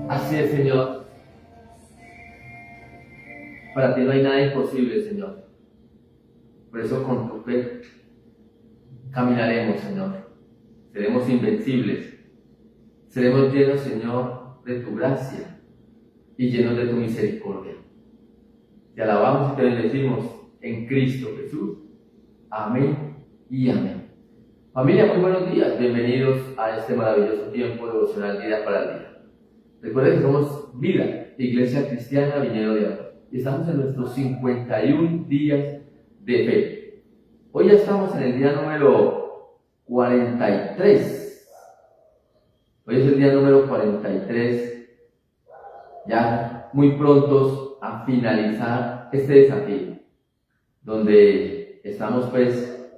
Así es, Señor. Para ti no hay nada imposible, Señor. Por eso con tu fe caminaremos, Señor. Seremos invencibles. Seremos llenos, Señor, de tu gracia y llenos de tu misericordia. Te alabamos y te bendecimos en Cristo Jesús. Amén y amén. Familia, muy buenos días. Bienvenidos a este maravilloso tiempo devocional Día para el Día. Recuerden que somos Vida, Iglesia Cristiana Viñedo de Oro. Y estamos en nuestros 51 días de fe. Hoy ya estamos en el día número 43. Hoy es el día número 43. Ya muy prontos a finalizar este desafío, donde estamos pues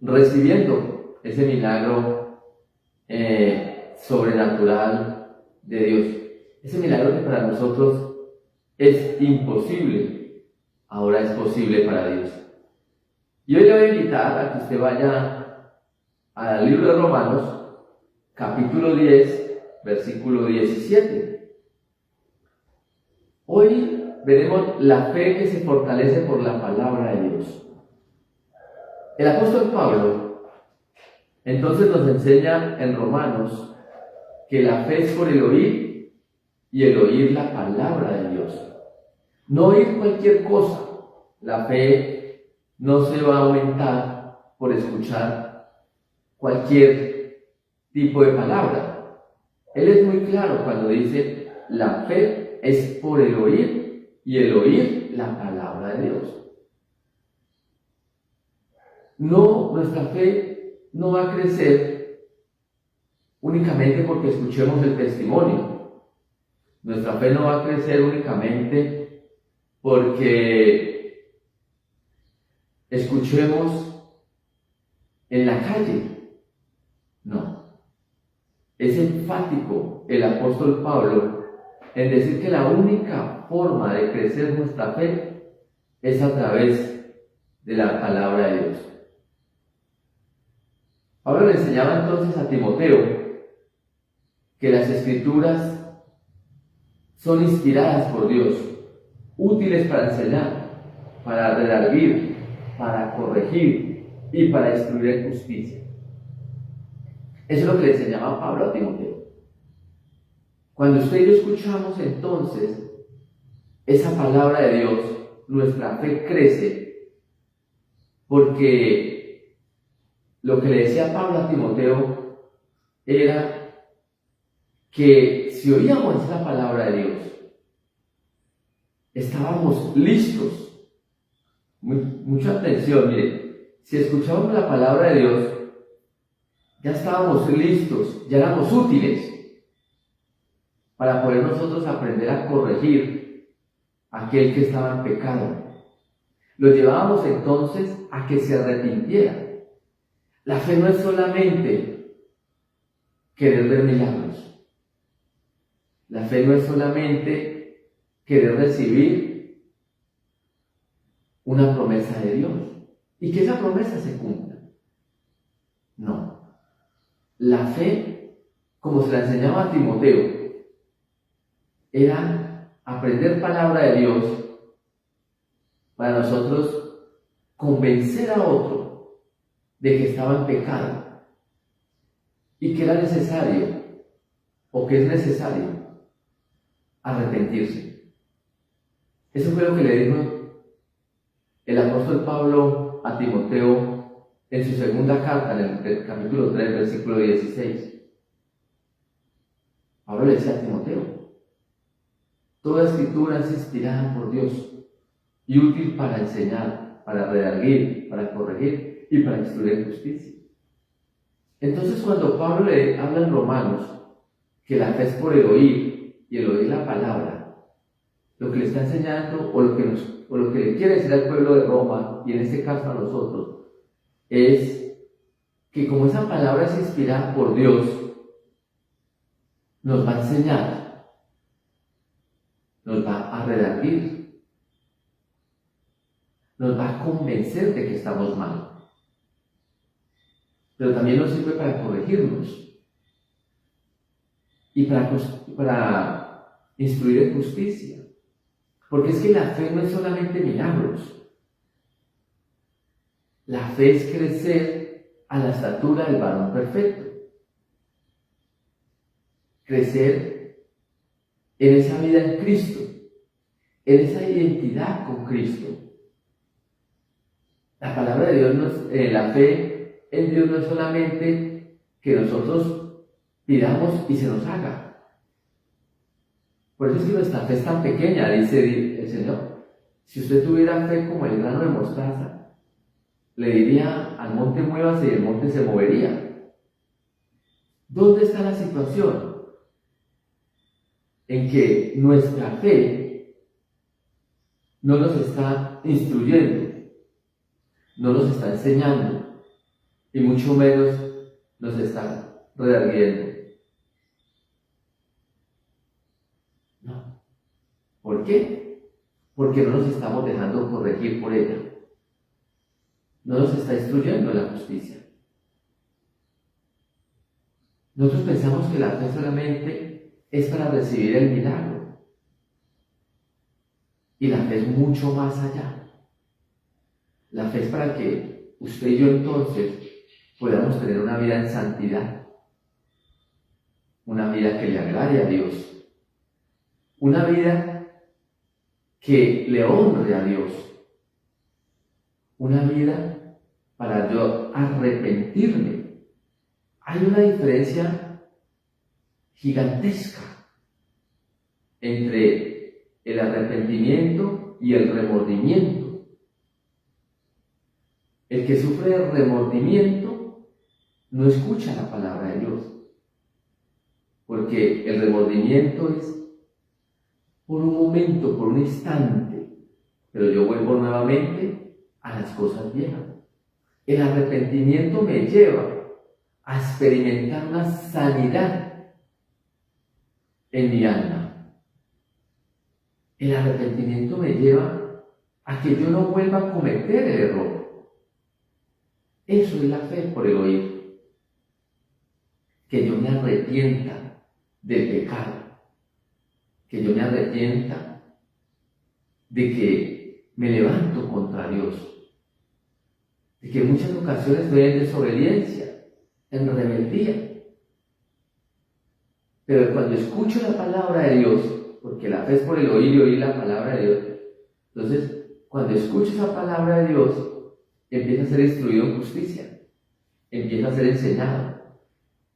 recibiendo ese milagro sobrenatural de Dios. Ese milagro que para nosotros es imposible, ahora es posible para Dios. Y hoy le voy a invitar a que usted vaya al libro de Romanos, capítulo 10, versículo 17. Hoy veremos la fe que se fortalece por la palabra de Dios. El apóstol Pablo entonces nos enseña en Romanos que la fe es por el oír y el oír la palabra de Dios. No oír cualquier cosa. La fe no se va a aumentar por escuchar cualquier tipo de palabra. Él es muy claro cuando dice la fe es por el oír y el oír la palabra de Dios. No, nuestra fe no va a crecer únicamente porque escuchemos el testimonio. Nuestra fe no va a crecer únicamente porque escuchemos en la calle. No. Es enfático el apóstol Pablo en decir que la única forma de crecer nuestra fe es a través de la palabra de Dios. Pablo le enseñaba entonces a Timoteo que las Escrituras son inspiradas por Dios, útiles para enseñar, para redarguir, para corregir y para instruir en justicia. Eso es lo que le enseñaba Pablo a Timoteo. Cuando usted y yo escuchamos entonces esa palabra de Dios, nuestra fe crece, porque lo que le decía Pablo a Timoteo era que si oíamos esa palabra de Dios, estábamos listos. Mucha atención, mire, si escuchábamos la palabra de Dios, ya estábamos listos, ya éramos útiles para poder nosotros aprender a corregir a aquel que estaba en pecado. Lo llevábamos entonces a que se arrepintiera. La fe no es solamente querer ver milagros. La fe no es solamente querer recibir una promesa de Dios y que esa promesa se cumpla. No. La fe, como se la enseñaba a Timoteo, era aprender palabra de Dios para nosotros convencer a otro de que estaba en pecado y que era necesario o que es necesario arrepentirse. Eso fue lo que le dijo el apóstol Pablo a Timoteo en su segunda carta, en el capítulo 3, versículo 16. Pablo le decía a Timoteo: toda escritura es inspirada por Dios y útil para enseñar, para redarguir, para corregir y para instruir en justicia. Entonces, cuando Pablo le habla en Romanos que la fe es por el oír y el oír la palabra, lo que le está enseñando o lo que le quiere decir al pueblo de Roma, y en este caso a nosotros, es que como esa palabra es inspirada por Dios, nos va a enseñar, nos va a redarguir, nos va a convencer de que estamos mal, pero también nos sirve para corregirnos. y para instruir en justicia. Porque es que la fe no es solamente milagros. La fe es crecer a la estatura del varón perfecto. Crecer en esa vida en Cristo, en esa identidad con Cristo. La palabra de Dios, la fe en Dios no es solamente que nosotros pidamos y se nos haga. Por eso es que nuestra fe es tan pequeña, dice el Señor. Si usted tuviera fe como el grano de mostaza, le diría al monte muévase y el monte se movería. ¿Dónde está la situación? En que nuestra fe no nos está instruyendo, no nos está enseñando y mucho menos nos está redarguiendo. No. ¿Por qué? Porque no nos estamos dejando corregir por ella. No nos está instruyendo en la justicia. Nosotros pensamos que la fe solamente es para recibir el milagro. Y la fe es mucho más allá. La fe es para que usted y yo entonces podamos tener una vida en santidad. Una vida que le agrade a Dios. Una vida que le honre a Dios. Una vida para yo arrepentirme. Hay una diferencia gigantesca entre el arrepentimiento y el remordimiento. El que sufre remordimiento no escucha la palabra de Dios, porque el remordimiento es por un momento, por un instante, pero yo vuelvo nuevamente a las cosas viejas. El arrepentimiento me lleva a experimentar una sanidad en mi alma. El arrepentimiento me lleva a que yo no vuelva a cometer el error. Eso es la fe por el oír. Que yo me arrepienta del pecado. Que yo me arrepienta de que me levanto contra Dios. De que en muchas ocasiones estoy en desobediencia, en rebeldía. Pero cuando escucho la palabra de Dios, porque la fe es por el oír y oír la palabra de Dios, entonces cuando escucho esa palabra de Dios, empieza a ser instruido en justicia, empieza a ser enseñado,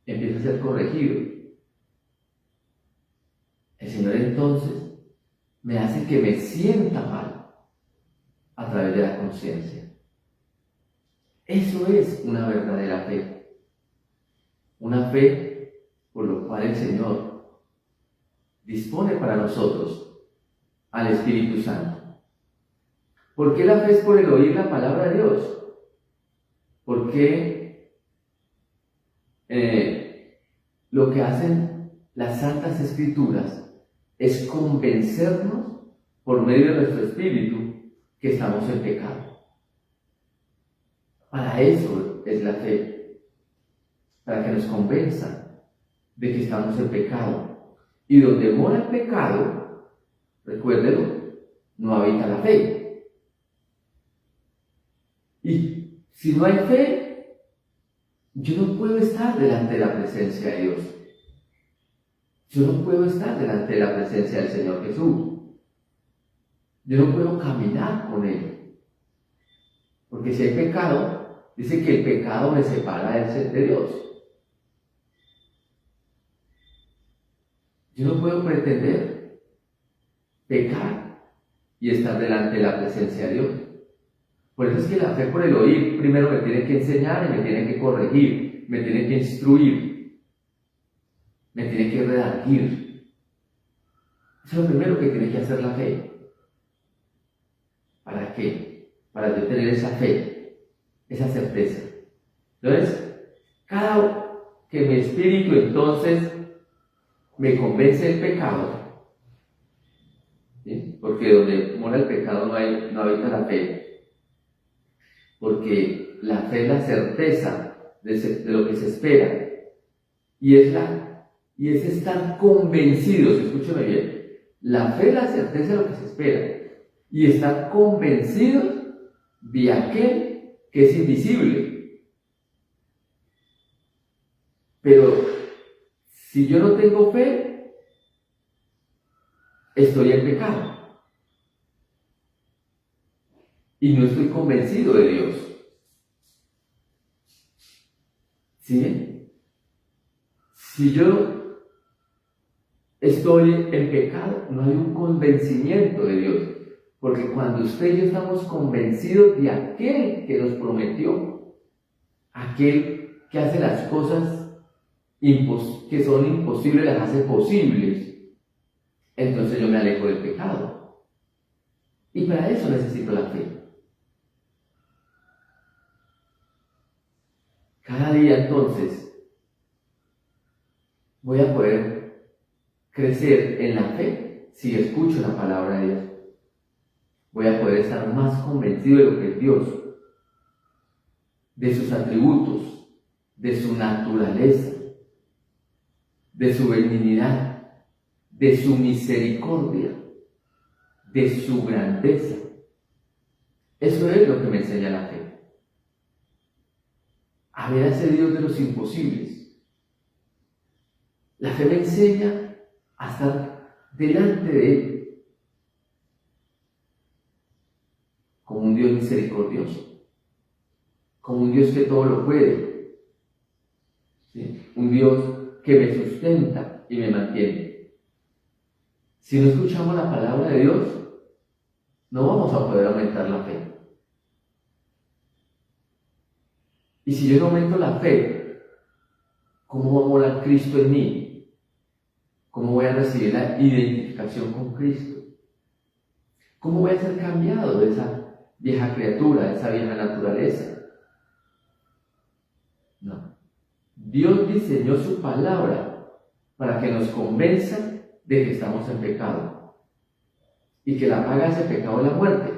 empieza a ser corregido. El Señor entonces me hace que me sienta mal a través de la conciencia. Eso es una verdadera fe. Una fe por lo cual el Señor dispone para nosotros al Espíritu Santo. ¿Por qué la fe es por el oír la palabra de Dios? Porque lo que hacen las Santas Escrituras es convencernos por medio de nuestro espíritu que estamos en pecado. Para eso es la fe, para que nos convenza de que estamos en pecado. Y donde mora el pecado, recuérdelo, no habita la fe. Y si no hay fe, yo no puedo estar delante de la presencia de Dios. Yo no puedo estar delante de la presencia del Señor Jesús. Yo no puedo caminar con Él. Porque si hay pecado, dice que el pecado me separa del ser de Dios. Yo no puedo pretender pecar y estar delante de la presencia de Dios. Por eso es que la fe por el oír primero me tiene que enseñar y me tiene que corregir, me tiene que instruir, me tiene que redarguir. Eso es lo primero que tiene que hacer la fe. ¿Para qué? Para yo tener esa fe, esa certeza. Entonces, cada que mi espíritu entonces me convence del pecado, ¿sí? Porque donde mora el pecado no habita la fe. Porque la fe es la certeza de lo que se espera y es y es estar convencidos, escúcheme bien, la fe es la certeza de lo que se espera, y estar convencidos de aquel que es invisible. Pero si yo no tengo fe, estoy en pecado y no estoy convencido de Dios. ¿Sí? Si yo estoy en pecado, no hay un convencimiento de Dios. Porque cuando usted y yo estamos convencidos de aquel que nos prometió, aquel que hace las cosas que son imposibles, las hace posibles, entonces yo me alejo del pecado. Y para eso necesito la fe. Cada día entonces voy a poder crecer en la fe si escucho la palabra de Dios. Voy a poder estar más convencido de lo que es Dios, de sus atributos, de su naturaleza, de su benignidad, de su misericordia, de su grandeza. Eso es lo que me enseña la fe. A ver a ese Dios de los imposibles. La fe me enseña a estar delante de Él como un Dios misericordioso, como un Dios que todo lo puede, ¿sí? Un Dios que me sustenta y me mantiene. Si no escuchamos la palabra de Dios, no vamos a poder aumentar la fe. Y si yo no aumento la fe, ¿cómo va a morar Cristo en mí? ¿Cómo voy a recibir la identificación con Cristo? ¿Cómo voy a ser cambiado de esa vieja criatura, de esa vieja naturaleza? No. Dios diseñó su palabra para que nos convenza de que estamos en pecado y que la paga de ese pecado es la muerte.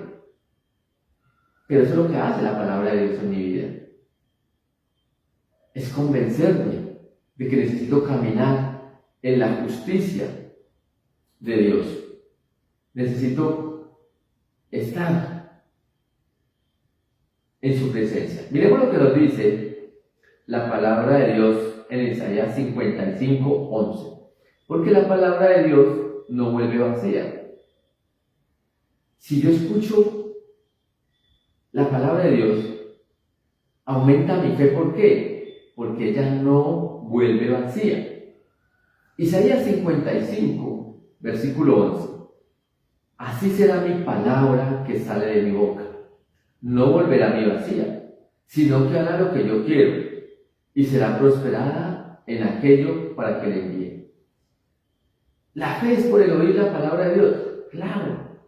Pero eso es lo que hace la palabra de Dios en mi vida. Es convencerme de que necesito caminar en la justicia de Dios. Necesito estar en su presencia. Miremos lo que nos dice la palabra de Dios en Isaías 55:11. Porque la palabra de Dios no vuelve vacía. Si yo escucho la palabra de Dios, aumenta mi fe. ¿Por qué? Porque ella no vuelve vacía. Isaías 55, versículo 11. Así será mi palabra que sale de mi boca. No volverá a mí vacía, sino que hará lo que yo quiero, y será prosperada en aquello para que le envíe. La fe es por el oír la palabra de Dios, claro.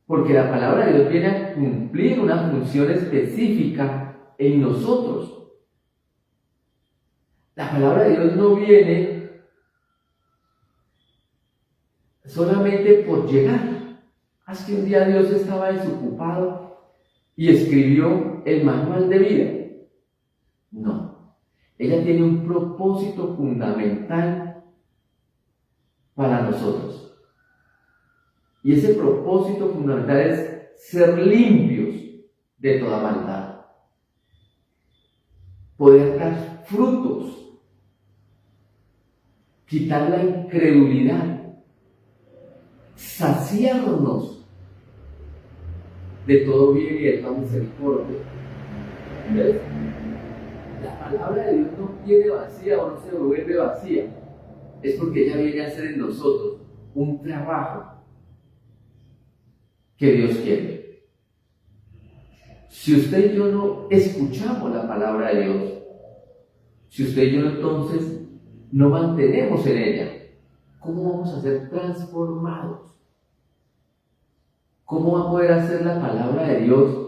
Porque la palabra de Dios viene a cumplir una función específica en nosotros. La palabra de Dios no viene solamente por llegar. Es que un día Dios estaba desocupado y escribió el manual de vida. No. Ella tiene un propósito fundamental para nosotros. Y ese propósito fundamental es ser limpios de toda maldad. Poder dar frutos. Quitar la incredulidad. Saciarnos de todo bien y de toda misericordia. ¿Ves? La palabra de Dios no viene vacía o no se vuelve vacía. Es porque ella viene a hacer en nosotros un trabajo que Dios quiere. Si usted y yo no escuchamos la palabra de Dios, si usted y yo entonces no mantenemos en ella, ¿cómo vamos a ser transformados? ¿Cómo va a poder hacer la palabra de Dios?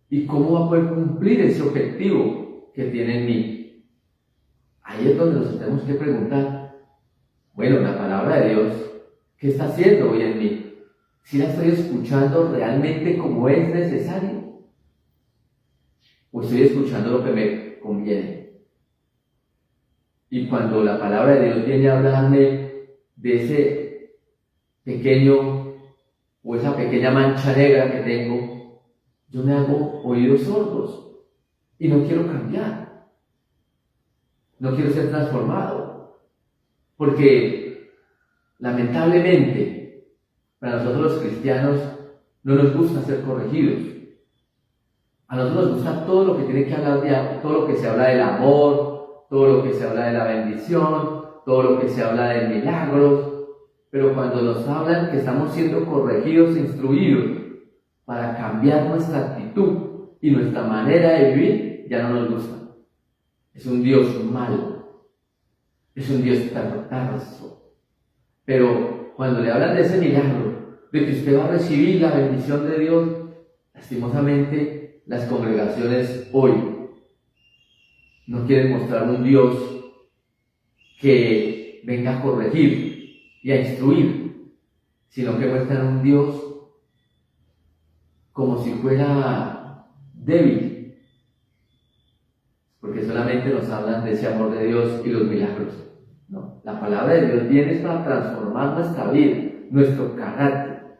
¿Y cómo va a poder cumplir ese objetivo que tiene en mí? Ahí es donde nos tenemos que preguntar, bueno, la palabra de Dios, ¿qué está haciendo hoy en mí? ¿Si la estoy escuchando realmente como es necesario? ¿O estoy escuchando lo que me conviene? Y cuando la palabra de Dios viene a hablarme de ese pequeño o esa pequeña mancha negra que tengo, yo me hago oídos sordos y no quiero cambiar, no quiero ser transformado, porque lamentablemente para nosotros los cristianos no nos gusta ser corregidos. A nosotros nos gusta todo lo que tiene que hablar de, todo lo que se habla del amor, todo lo que se habla de la bendición, todo lo que se habla de milagros, pero cuando nos hablan que estamos siendo corregidos e instruidos para cambiar nuestra actitud y nuestra manera de vivir, ya no nos gusta. Es un Dios malo, es un Dios perverso. Pero cuando le hablan de ese milagro, de que usted va a recibir la bendición de Dios, lastimosamente las congregaciones hoy no quieren mostrar un Dios que venga a corregir y a instruir, sino que muestran un Dios como si fuera débil, porque solamente nos hablan de ese amor de Dios y los milagros. No, la palabra de Dios viene para transformar nuestra vida, nuestro carácter.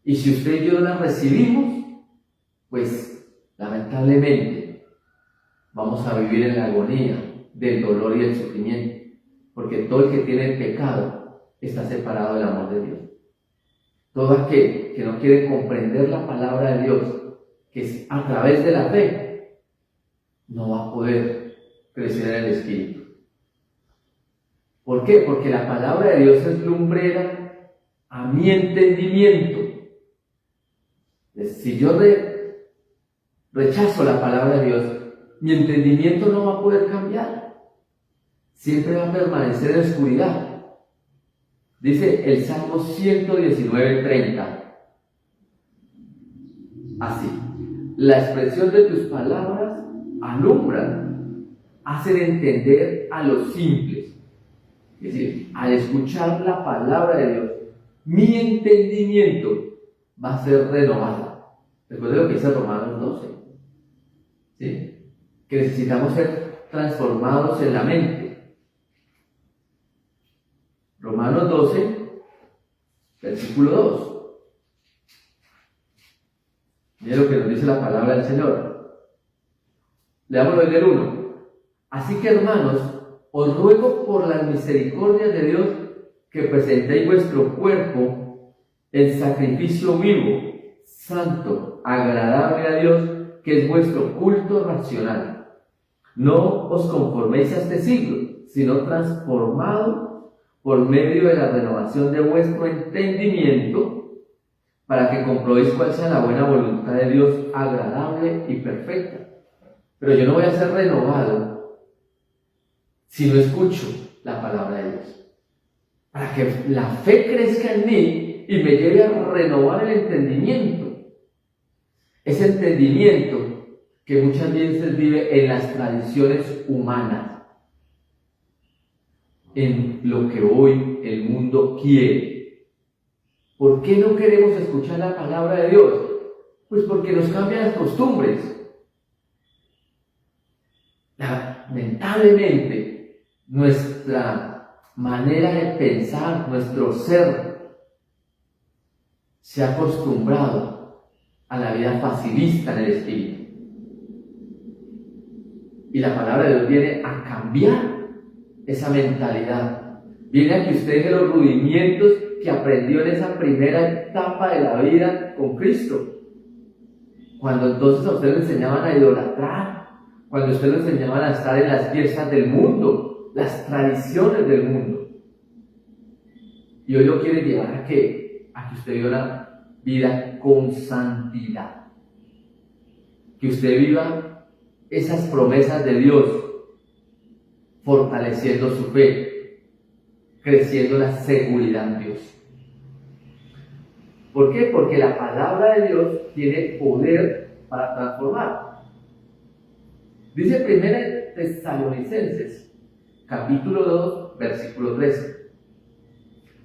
Y si usted y yo la recibimos, pues lamentablemente vamos a vivir en la agonía del dolor y el sufrimiento, porque todo el que tiene el pecado está separado del amor de Dios. Todo aquel que no quiere comprender la palabra de Dios, que es a través de la fe, no va a poder crecer en el Espíritu. ¿Por qué? Porque la palabra de Dios es lumbrera a mi entendimiento. Si yo rechazo la palabra de Dios, mi entendimiento no va a poder cambiar. Siempre va a permanecer en oscuridad. Dice el Salmo 119:30. Así: la expresión de tus palabras alumbran, hacen entender a los simples. Es decir, al escuchar la palabra de Dios, mi entendimiento va a ser renovado. Recuerden lo que dice Romanos 12. ¿Sí? Que necesitamos ser transformados en la mente. Romanos 12, versículo 2. Mira lo que nos dice la palabra del Señor. Leámoslo en el 1. Así que, hermanos, os ruego por las misericordias de Dios que presentéis vuestro cuerpo en sacrificio vivo, santo, agradable a Dios, que es vuestro culto racional. No os conforméis a este siglo, sino transformado por medio de la renovación de vuestro entendimiento, para que comprobéis cuál sea la buena voluntad de Dios, agradable y perfecta. Pero yo no voy a ser renovado si no escucho la palabra de Dios. Para que la fe crezca en mí y me lleve a renovar el entendimiento. Ese entendimiento que muchas veces vive en las tradiciones humanas, en lo que hoy el mundo quiere. ¿Por qué no queremos escuchar la palabra de Dios? Pues porque nos cambian las costumbres. Lamentablemente, nuestra manera de pensar, nuestro ser, se ha acostumbrado a la vida facilista en el espíritu. Y la palabra de Dios viene a cambiar esa mentalidad. Viene a que usted deje los rudimientos que aprendió en esa primera etapa de la vida con Cristo. Cuando entonces a usted le enseñaban a idolatrar, cuando a usted le enseñaban a estar en las fiestas del mundo, las tradiciones del mundo. Y hoy lo quiere llevar a que usted viva una vida con santidad. Que usted viva esas promesas de Dios, fortaleciendo su fe, creciendo la seguridad en Dios. ¿Por qué? Porque la palabra de Dios tiene poder para transformar. Dice 1 Tesalonicenses, capítulo 2, versículo 13.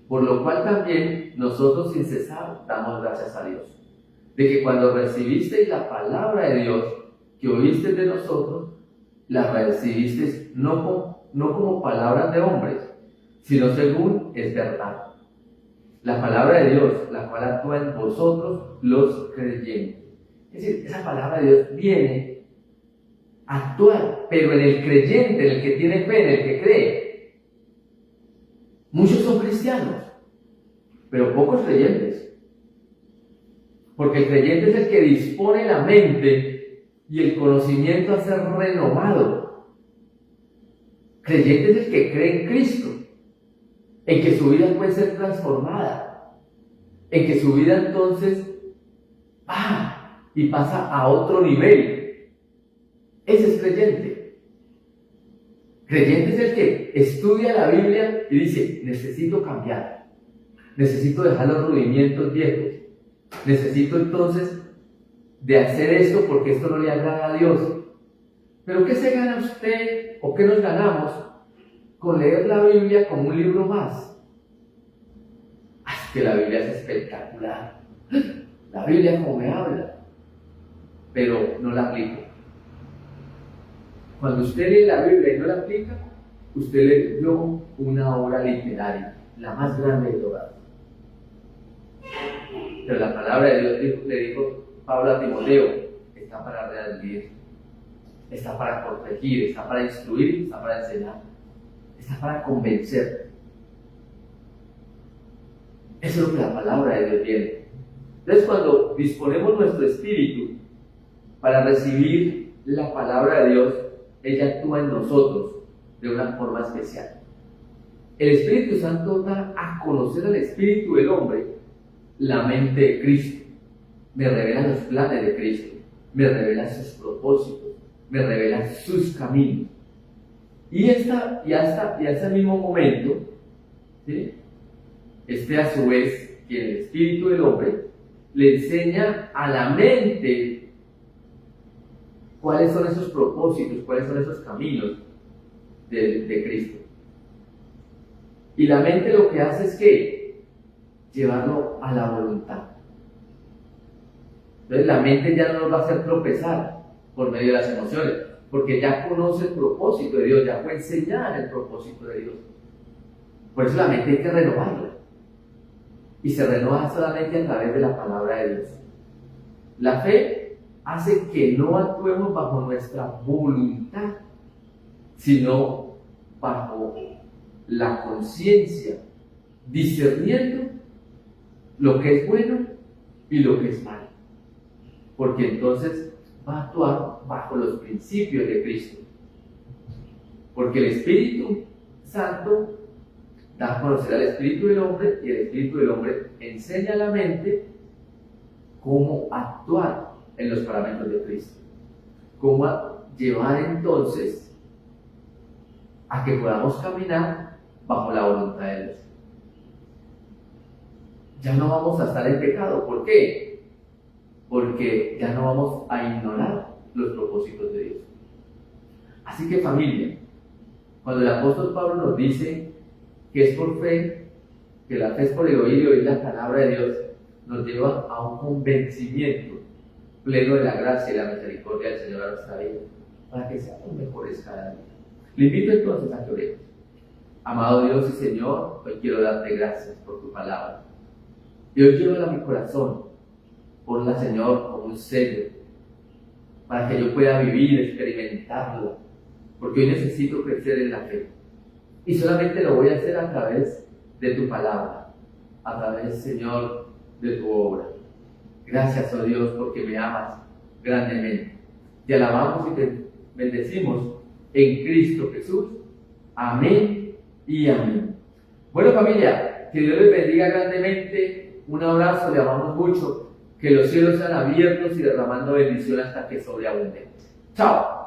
Por lo cual también nosotros sin cesar damos gracias a Dios, de que cuando recibisteis la palabra de Dios que oísteis de nosotros, la recibisteis no con no como palabras de hombres, sino según es verdad. La palabra de Dios, la cual actúa en vosotros los creyentes. Es decir, esa palabra de Dios viene a actuar, pero en el creyente, en el que tiene fe, en el que cree. Muchos son cristianos, pero pocos creyentes. Porque el creyente es el que dispone la mente y el conocimiento a ser renovado. Creyente es el que cree en Cristo, en que su vida puede ser transformada, en que su vida entonces va y pasa a otro nivel. Ese es creyente. Creyente es el que estudia la Biblia y dice, necesito cambiar, necesito dejar los rudimentos viejos, necesito entonces de hacer esto porque esto no le agrada a Dios. Pero ¿qué se gana usted o qué nos ganamos con leer la Biblia como un libro más? Es que la Biblia es espectacular. La Biblia como me habla, pero no la aplico. Cuando usted lee la Biblia y no la aplica, usted leyó una obra literaria, la más grande de todas. Pero la palabra de Dios le dijo Pablo a Timoteo, está para redarguir, está para corregir, está para instruir, está para enseñar, está para convencer. Eso es lo que la palabra de Dios tiene. Entonces, cuando disponemos nuestro espíritu para recibir la palabra de Dios, ella actúa en nosotros de una forma especial. El Espíritu Santo da a conocer al espíritu del hombre la mente de Cristo. Me revela los planes de Cristo, me revela sus propósitos, me revela sus caminos. Y hasta ese mismo momento, ¿sí? A su vez, que el espíritu del hombre le enseña a la mente cuáles son esos propósitos, cuáles son esos caminos de Cristo. Y la mente lo que hace es que llevarlo a la voluntad. Entonces la mente ya no nos va a hacer tropezar por medio de las emociones, porque ya conoce el propósito de Dios, ya fue enseñar el propósito de Dios. Por eso la mente hay que renovarla. Y se renueva solamente a través de la palabra de Dios. La fe hace que no actuemos bajo nuestra voluntad, sino bajo la conciencia, discerniendo lo que es bueno y lo que es malo. Porque entonces va a actuar bajo los principios de Cristo. Porque el Espíritu Santo da a conocer al espíritu del hombre y el espíritu del hombre enseña a la mente cómo actuar en los parámetros de Cristo. Cómo llevar entonces a que podamos caminar bajo la voluntad de Dios. Ya no vamos a estar en pecado. ¿Por qué? Porque ya no vamos a ignorar los propósitos de Dios. Así que familia, cuando el apóstol Pablo nos dice que es por fe, que la fe es por el oír y oír la palabra de Dios, nos lleva a un convencimiento pleno de la gracia y la misericordia del Señor a nuestra vida, para que seamos mejores cada día. Le invito entonces a que oremos. Amado Dios y Señor, hoy quiero darte gracias por tu palabra. Y hoy quiero a mi corazón, ponla, Señor, como un sello, para que yo pueda vivir, experimentarla, porque hoy necesito crecer en la fe. Y solamente lo voy a hacer a través de tu palabra, a través, Señor, de tu obra. Gracias, oh Dios, porque me amas grandemente. Te alabamos y te bendecimos en Cristo Jesús. Amén y amén. Bueno, familia, que Dios les bendiga grandemente. Un abrazo, le amamos mucho. Que los cielos sean abiertos y derramando bendición hasta que sobreabunden. Chao.